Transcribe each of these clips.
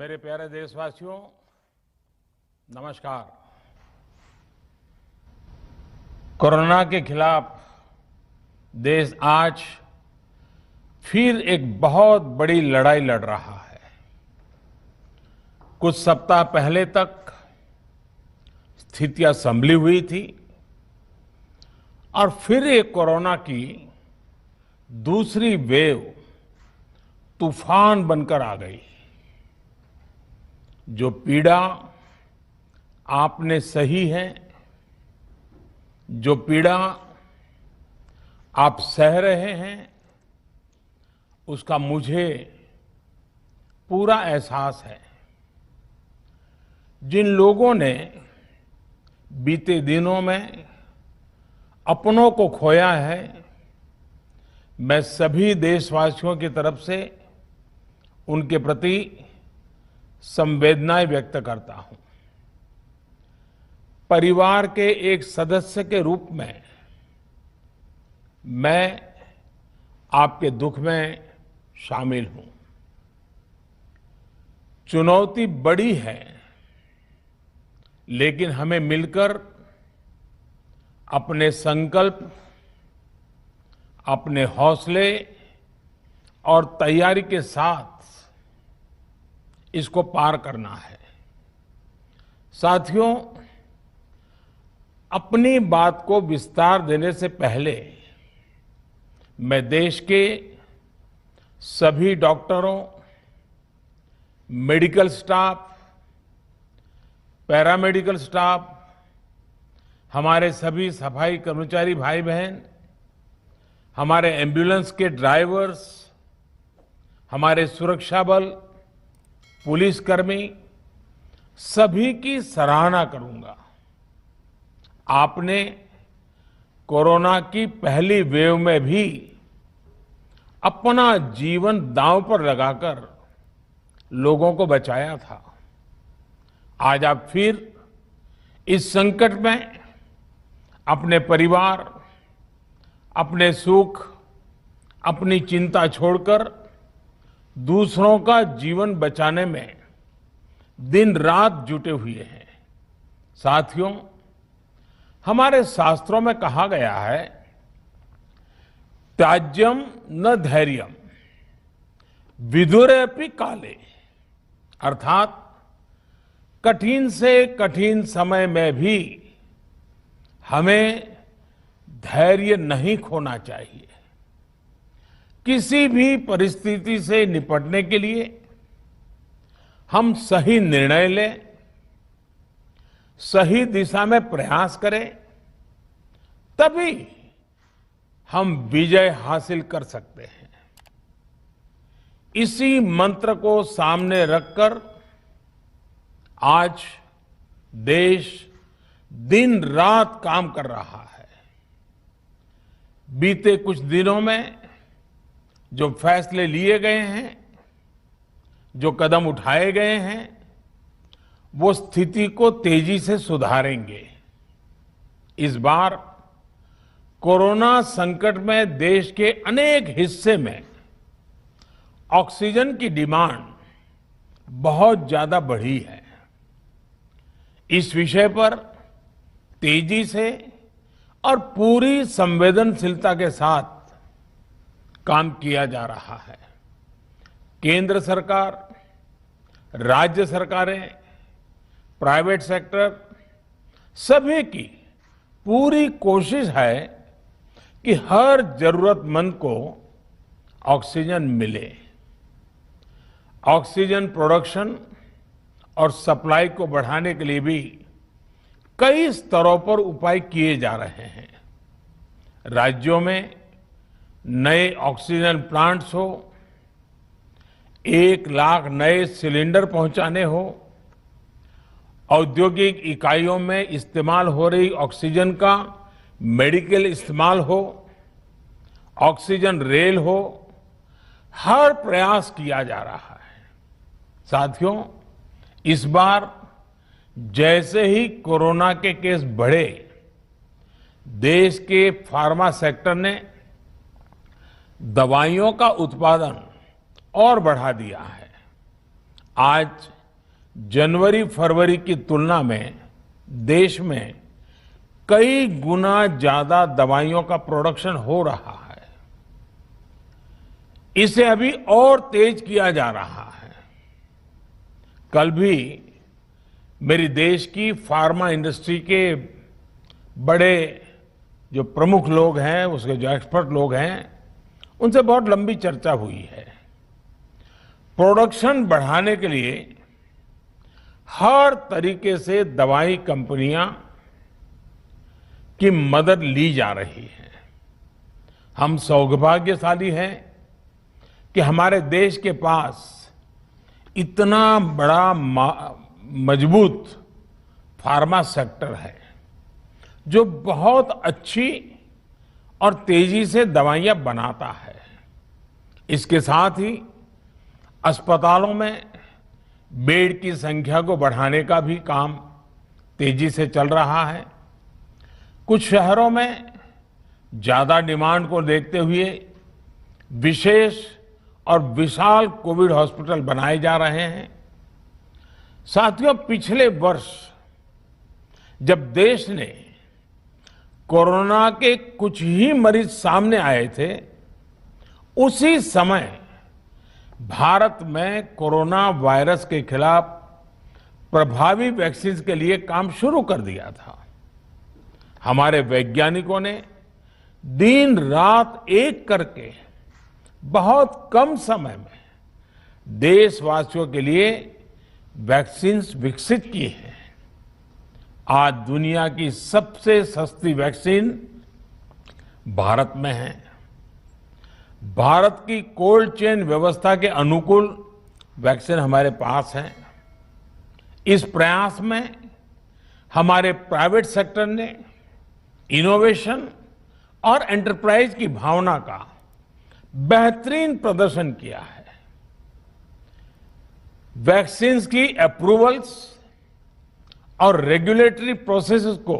मेरे प्यारे देशवासियों, नमस्कार। कोरोना के खिलाफ देश आज फिर एक बहुत बड़ी लड़ाई लड़ रहा है। कुछ सप्ताह पहले तक स्थितियां संभली हुई थी और फिर एक कोरोना की दूसरी वेव तूफान बनकर आ गई। जो पीड़ा आपने सही है, जो पीड़ा आप सह रहे हैं, उसका मुझे पूरा एहसास है। जिन लोगों ने बीते दिनों में अपनों को खोया है, मैं सभी देशवासियों की तरफ से उनके प्रति संवेदनाएं व्यक्त करता हूं। परिवार के एक सदस्य के रूप में मैं आपके दुख में शामिल हूं। चुनौती बड़ी है, लेकिन हमें मिलकर अपने संकल्प, अपने हौसले और तैयारी के साथ इसको पार करना है। साथियों, अपनी बात को विस्तार देने से पहले मैं देश के सभी डॉक्टरों, मेडिकल स्टाफ, पैरामेडिकल स्टाफ, हमारे सभी सफाई कर्मचारी भाई बहन, हमारे एम्बुलेंस के ड्राइवर्स, हमारे सुरक्षा बल, पुलिसकर्मी, सभी की सराहना करूंगा। आपने कोरोना की पहली वेव में भी अपना जीवन दांव पर लगाकर लोगों को बचाया था। आज आप फिर इस संकट में अपने परिवार, अपने सुख, अपनी चिंता छोड़कर दूसरों का जीवन बचाने में दिन रात जुटे हुए हैं। साथियों, हमारे शास्त्रों में कहा गया है, त्याज्यम न धैर्यम विदुरेऽपि काले, अर्थात कठिन से कठिन समय में भी हमें धैर्य नहीं खोना चाहिए। किसी भी परिस्थिति से निपटने के लिए हम सही निर्णय लें, सही दिशा में प्रयास करें, तभी हम विजय हासिल कर सकते हैं। इसी मंत्र को सामने रखकर आज देश दिन रात काम कर रहा है। बीते कुछ दिनों में जो फैसले लिए गए हैं, जो कदम उठाए गए हैं, वो स्थिति को तेजी से सुधारेंगे। इस बार कोरोना संकट में देश के अनेक हिस्से में ऑक्सीजन की डिमांड बहुत ज्यादा बढ़ी है। इस विषय पर तेजी से और पूरी संवेदनशीलता के साथ काम किया जा रहा है। केंद्र सरकार, राज्य सरकारें, प्राइवेट सेक्टर, सभी की पूरी कोशिश है कि हर जरूरतमंद को ऑक्सीजन मिले। ऑक्सीजन प्रोडक्शन और सप्लाई को बढ़ाने के लिए भी कई स्तरों पर उपाय किए जा रहे हैं। राज्यों में नए ऑक्सीजन प्लांट्स हो, 1 लाख नए सिलेंडर पहुंचाने हो, औद्योगिक इकाइयों में इस्तेमाल हो रही ऑक्सीजन का मेडिकल इस्तेमाल हो, ऑक्सीजन रेल हो, हर प्रयास किया जा रहा है। साथियों, इस बार जैसे ही कोरोना के केस बढ़े, देश के फार्मा सेक्टर ने दवाइयों का उत्पादन और बढ़ा दिया है। आज जनवरी फरवरी की तुलना में देश में कई गुना ज्यादा दवाइयों का प्रोडक्शन हो रहा है। इसे अभी और तेज किया जा रहा है। कल भी मेरी देश की फार्मा इंडस्ट्री के बड़े जो प्रमुख लोग हैं, उसके जो एक्सपर्ट लोग हैं, उनसे बहुत लंबी चर्चा हुई है। प्रोडक्शन बढ़ाने के लिए हर तरीके से दवाई कंपनियां की मदद ली जा रही है। हम सौभाग्यशाली हैं कि हमारे देश के पास इतना बड़ा मजबूत फार्मा सेक्टर है जो बहुत अच्छी और तेजी से दवाइयां बनाता है। इसके साथ ही अस्पतालों में बेड की संख्या को बढ़ाने का भी काम तेजी से चल रहा है। कुछ शहरों में ज्यादा डिमांड को देखते हुए विशेष और विशाल कोविड हॉस्पिटल बनाए जा रहे हैं। साथियों, पिछले वर्ष जब देश ने कोरोना के कुछ ही मरीज सामने आए थे, उसी समय भारत में कोरोना वायरस के खिलाफ प्रभावी वैक्सीन के लिए काम शुरू कर दिया था। हमारे वैज्ञानिकों ने दिन रात एक करके बहुत कम समय में देशवासियों के लिए वैक्सीन विकसित की है। आज दुनिया की सबसे सस्ती वैक्सीन भारत में है। भारत की कोल्ड चेन व्यवस्था के अनुकूल वैक्सीन हमारे पास है। इस प्रयास में हमारे प्राइवेट सेक्टर ने इनोवेशन और एंटरप्राइज की भावना का बेहतरीन प्रदर्शन किया है। वैक्सीन की अप्रूवल्स और रेगुलेटरी प्रोसेसेस को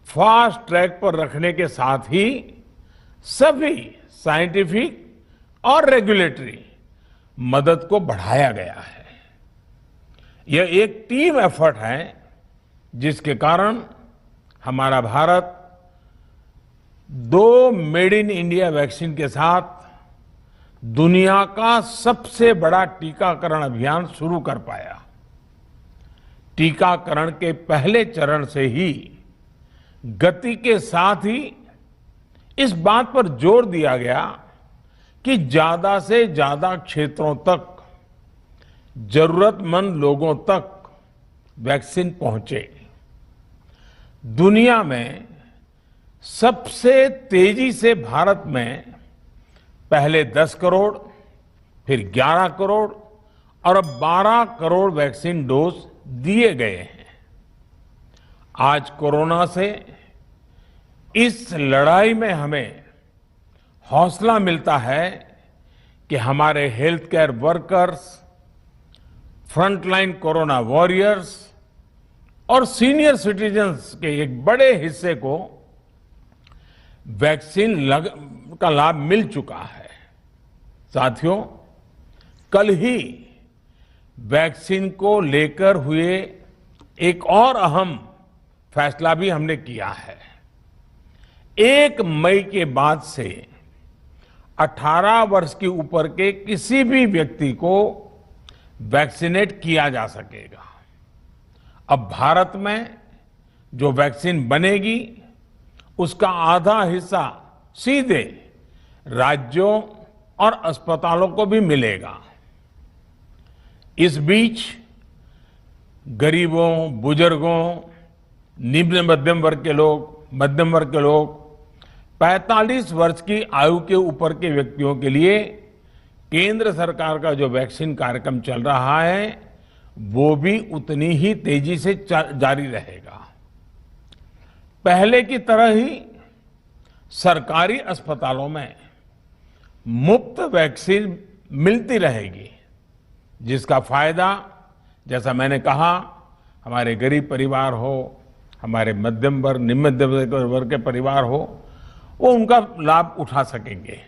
फास्ट ट्रैक पर रखने के साथ ही सभी साइंटिफिक और रेगुलेटरी मदद को बढ़ाया गया है। यह एक टीम एफर्ट है जिसके कारण हमारा Bharat 2 made in India vaccine के साथ दुनिया का सबसे बड़ा टीकाकरण अभियान शुरू कर पाया। टीकाकरण के पहले चरण से ही गति के साथ ही इस बात पर जोर दिया गया कि ज्यादा से ज्यादा क्षेत्रों तक, जरूरतमंद लोगों तक वैक्सीन पहुंचे। दुनिया में सबसे तेजी से भारत में पहले 10 करोड़, फिर 11 करोड़ और अब 12 करोड़ वैक्सीन डोज दिए गए हैं। आज कोरोना से इस लड़ाई में हमें हौसला मिलता है कि हमारे health care workers, frontline corona warriors और सीनियर सिटीजन्स के एक बड़े हिस्से को वैक्सीन का लाभ मिल चुका है। साथियों, कल ही वैक्सीन को लेकर हुए एक और अहम फैसला भी हमने किया है। 1 मई के बाद से 18 वर्ष के ऊपर के किसी भी व्यक्ति को वैक्सीनेट किया जा सकेगा। अब भारत में जो वैक्सीन बनेगी उसका आधा हिस्सा सीधे राज्यों और अस्पतालों को भी मिलेगा। इस बीच गरीबों, बुजुर्गों, निम्न मध्यम वर्ग के लोग 45 वर्ष की आयु के ऊपर के व्यक्तियों के लिए केंद्र सरकार का जो वैक्सीन कार्यक्रम चल रहा है वो भी उतनी ही तेजी से जारी रहेगा। पहले की तरह ही सरकारी अस्पतालों में मुफ्त वैक्सीन मिलती रहेगी, जिसका फायदा, जैसा मैंने कहा, हमारे गरीब परिवार हो, हमारे मध्यम वर्ग, निम्न मध्यम वर्ग के परिवार हो, वो उनका लाभ उठा सकेंगे।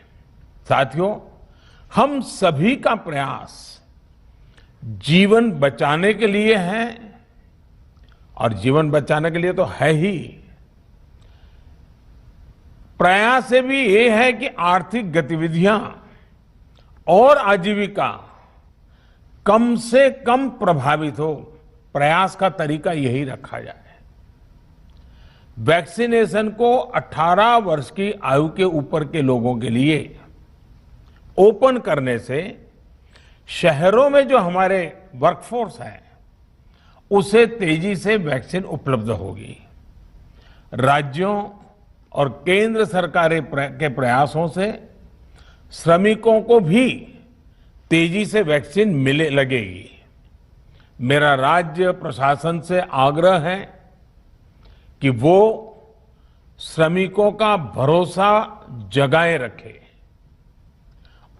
साथियों, हम सभी का प्रयास जीवन बचाने के लिए है, और जीवन बचाने के लिए तो है ही। प्रयास से भी ये है कि आर्थिक गतिविधियां और आजीविका कम से कम प्रभावित हो। प्रयास का तरीका यही रखा जाए। वैक्सीनेशन को 18 वर्ष की आयु के ऊपर के लोगों के लिए ओपन करने से शहरों में जो हमारे वर्कफोर्स है उसे तेजी से वैक्सीन उपलब्ध होगी। राज्यों और केंद्र सरकार के प्रयासों से श्रमिकों को भी तेजी से वैक्सीन मिले लगेगी। मेरा राज्य प्रशासन से आग्रह है कि वो श्रमिकों का भरोसा जगाए रखे।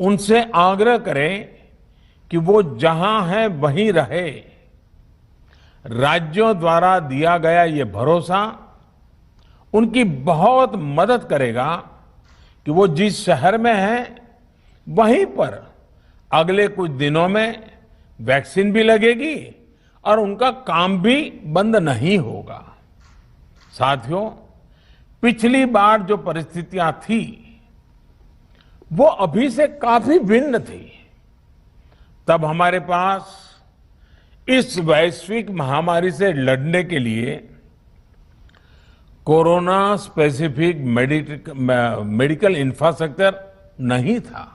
उनसे आग्रह करें कि वो जहां है वहीं रहे। राज्यों द्वारा दिया गया ये भरोसा उनकी बहुत मदद करेगा कि वो जिस शहर में हैं वहीं पर अगले कुछ दिनों में वैक्सीन भी लगेगी और उनका काम भी बंद नहीं होगा। साथियों, पिछली बार जो परिस्थितियां थी वो अभी से काफी भिन्न थी। तब हमारे पास इस वैश्विक महामारी से लड़ने के लिए कोरोना स्पेसिफिक मेडिकल इंफ्रास्ट्रक्चर नहीं था।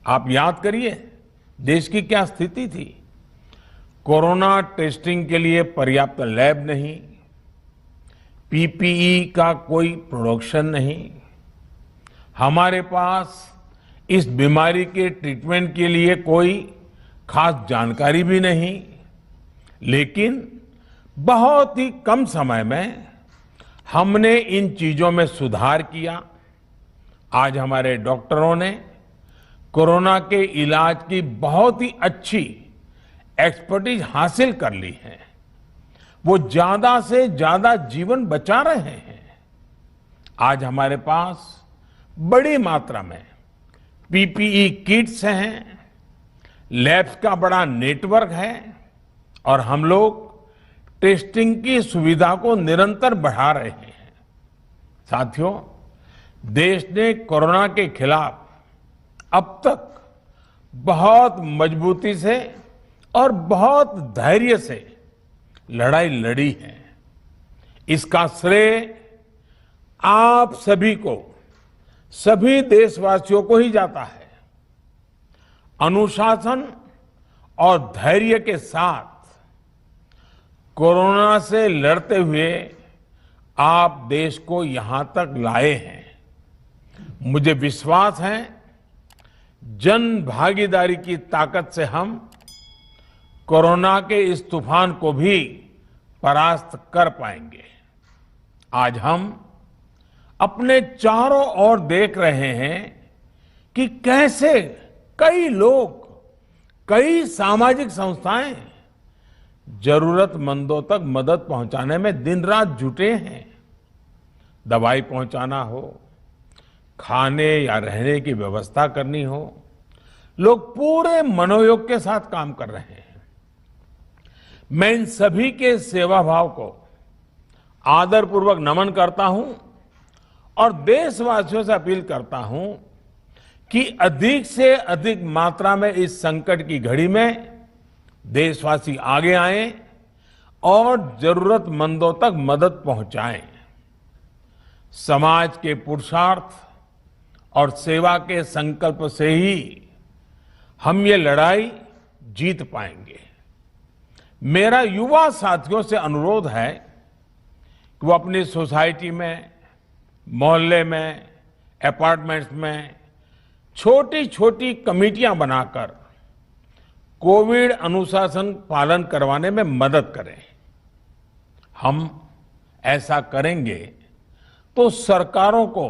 आप याद करिए देश की क्या स्थिति थी। कोरोना टेस्टिंग के लिए पर्याप्त लैब नहीं, पीपीई का कोई प्रोडक्शन नहीं, हमारे पास इस बीमारी के ट्रीटमेंट के लिए कोई खास जानकारी भी नहीं। लेकिन बहुत ही कम समय में हमने इन चीजों में सुधार किया। आज हमारे डॉक्टरों ने कोरोना के इलाज की बहुत ही अच्छी एक्सपर्टीज हासिल कर ली है। वो ज्यादा से ज्यादा जीवन बचा रहे हैं। आज हमारे पास बड़ी मात्रा में पीपीई किट्स हैं, लैब्स का बड़ा नेटवर्क है और हम लोग टेस्टिंग की सुविधा को निरंतर बढ़ा रहे हैं। साथियों, देश ने कोरोना के खिलाफ अब तक बहुत मजबूती से और बहुत धैर्य से लड़ाई लड़ी है। इसका श्रेय आप सभी को, सभी देशवासियों को ही जाता है। अनुशासन और धैर्य के साथ कोरोना से लड़ते हुए आप देश को यहां तक लाए हैं। मुझे विश्वास है जन भागीदारी की ताकत से हम कोरोना के इस तूफान को भी परास्त कर पाएंगे। आज हम अपने चारों ओर देख रहे हैं कि कैसे कई लोग, कई सामाजिक संस्थाएं जरूरतमंदों तक मदद पहुंचाने में दिन रात जुटे हैं। दवाई पहुंचाना हो, खाने या रहने की व्यवस्था करनी हो, लोग पूरे मनोयोग के साथ काम कर रहे हैं। मैं इन सभी के सेवा भाव को आदरपूर्वक नमन करता हूं और देशवासियों से अपील करता हूं कि अधिक से अधिक मात्रा में इस संकट की घड़ी में देशवासी आगे आएं और जरूरतमंदों तक मदद पहुंचाएं। समाज के पुरुषार्थ और सेवा के संकल्प से ही हम ये लड़ाई जीत पाएंगे। मेरा युवा साथियों से अनुरोध है कि वो अपनी सोसाइटी में, मोहल्ले में, अपार्टमेंट्स में छोटी छोटी कमेटियां बनाकर कोविड अनुशासन पालन करवाने में मदद करें। हम ऐसा करेंगे तो सरकारों को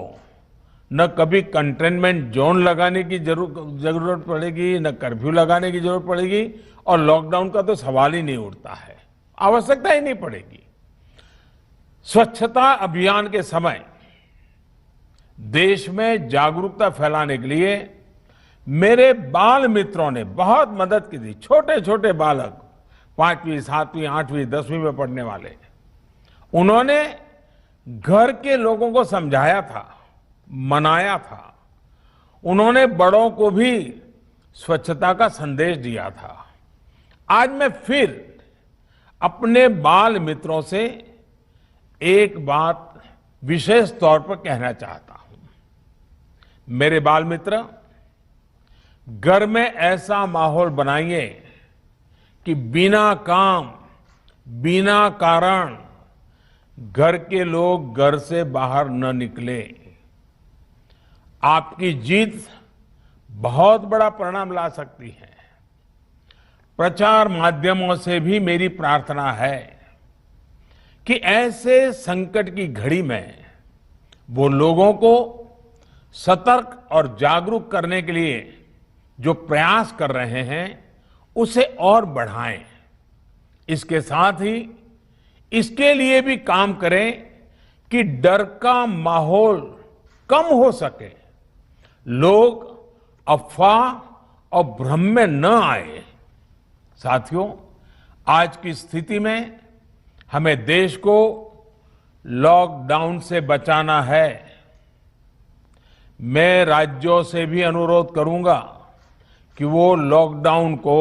न कभी कंटेनमेंट जोन लगाने की जरूरत पड़ेगी, न कर्फ्यू लगाने की जरूरत पड़ेगी और लॉकडाउन का तो सवाल ही नहीं उठता है, आवश्यकता ही नहीं पड़ेगी। स्वच्छता अभियान के समय देश में जागरूकता फैलाने के लिए मेरे बाल मित्रों ने बहुत मदद की थी। छोटे छोटे बालक 5वीं 7वीं 8वीं 10वीं में पढ़ने वाले, उन्होंने घर के लोगों को समझाया था, मनाया था। उन्होंने बड़ों को भी स्वच्छता का संदेश दिया था। आज मैं फिर अपने बाल मित्रों से एक बात विशेष तौर पर कहना चाहता हूं। मेरे बाल मित्र, घर में ऐसा माहौल बनाइए कि बिना काम, बिना कारण घर के लोग घर से बाहर न निकले। आपकी जीत बहुत बड़ा परिणाम ला सकती है। प्रचार माध्यमों से भी मेरी प्रार्थना है कि ऐसे संकट की घड़ी में वो लोगों को सतर्क और जागरूक करने के लिए जो प्रयास कर रहे हैं उसे और बढ़ाएं। इसके साथ ही इसके लिए भी काम करें कि डर का माहौल कम हो सके, लोग अफवाह और भ्रम में न आए। साथियों, आज की स्थिति में हमें देश को लॉकडाउन से बचाना है। मैं राज्यों से भी अनुरोध करूंगा कि वो लॉकडाउन को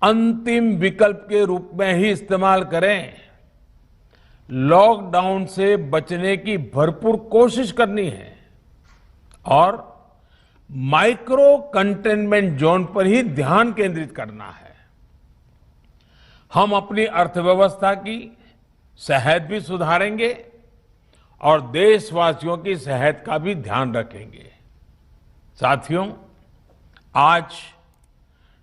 अंतिम विकल्प के रूप में ही इस्तेमाल करें। लॉकडाउन से बचने की भरपूर कोशिश करनी है और माइक्रो कंटेनमेंट जोन पर ही ध्यान केंद्रित करना है। हम अपनी अर्थव्यवस्था की सेहत भी सुधारेंगे और देशवासियों की सेहत का भी ध्यान रखेंगे। साथियों, आज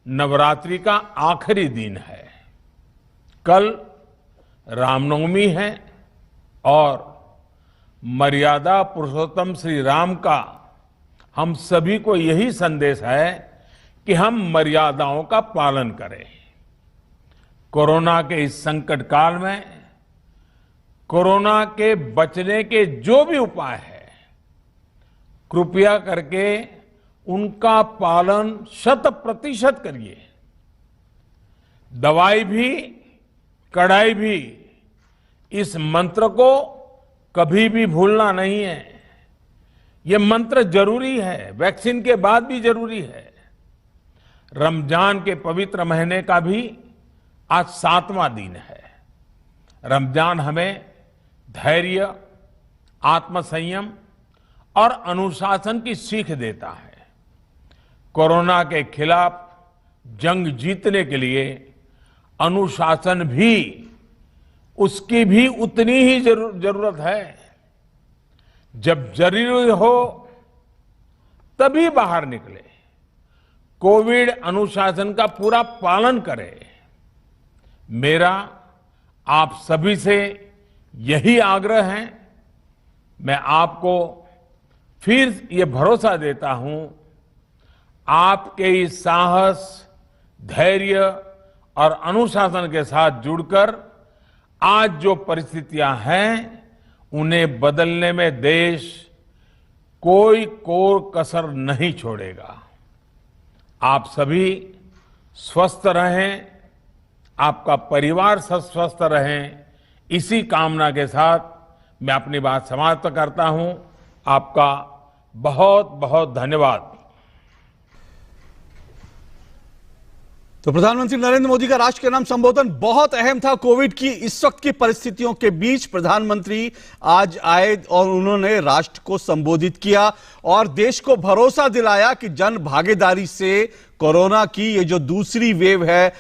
नवरात्रि का आखिरी दिन है। कल रामनवमी है और मर्यादा पुरुषोत्तम श्री राम का हम सभी को यही संदेश है कि हम मर्यादाओं का पालन करें। कोरोना के इस संकट काल में कोरोना के बचने के जो भी उपाय है, कृपया करके उनका पालन 100% करिए। दवाई भी, कड़ाई भी, इस मंत्र को कभी भी भूलना नहीं है। ये मंत्र जरूरी है, वैक्सीन के बाद भी जरूरी है। रमजान के पवित्र महीने का भी आज 7वां दिन है। रमजान हमें धैर्य, आत्मसंयम और अनुशासन की सीख देता है। कोरोना के खिलाफ जंग जीतने के लिए अनुशासन भी, उसकी भी उतनी ही जरूरत है। जब जरूरी हो तभी बाहर निकले। कोविड अनुशासन का पूरा पालन करें। मेरा आप सभी से यही आग्रह है। मैं आपको फिर ये भरोसा देता हूं, आपके इस साहस, धैर्य और अनुशासन के साथ जुड़कर आज जो परिस्थितियां हैं उन्हें बदलने में देश कोई कोर कसर नहीं छोड़ेगा। आप सभी स्वस्थ रहें, आपका परिवार स्वस्थ रहे, इसी कामना के साथ मैं अपनी बात समाप्त करता हूं। आपका बहुत बहुत धन्यवाद। तो प्रधानमंत्री नरेंद्र मोदी का राष्ट्र के नाम संबोधन बहुत अहम था। कोविड की इस वक्त की परिस्थितियों के बीच प्रधानमंत्री आज आए और उन्होंने राष्ट्र को संबोधित किया और देश को भरोसा दिलाया कि जन भागीदारी से कोरोना की ये जो दूसरी वेव है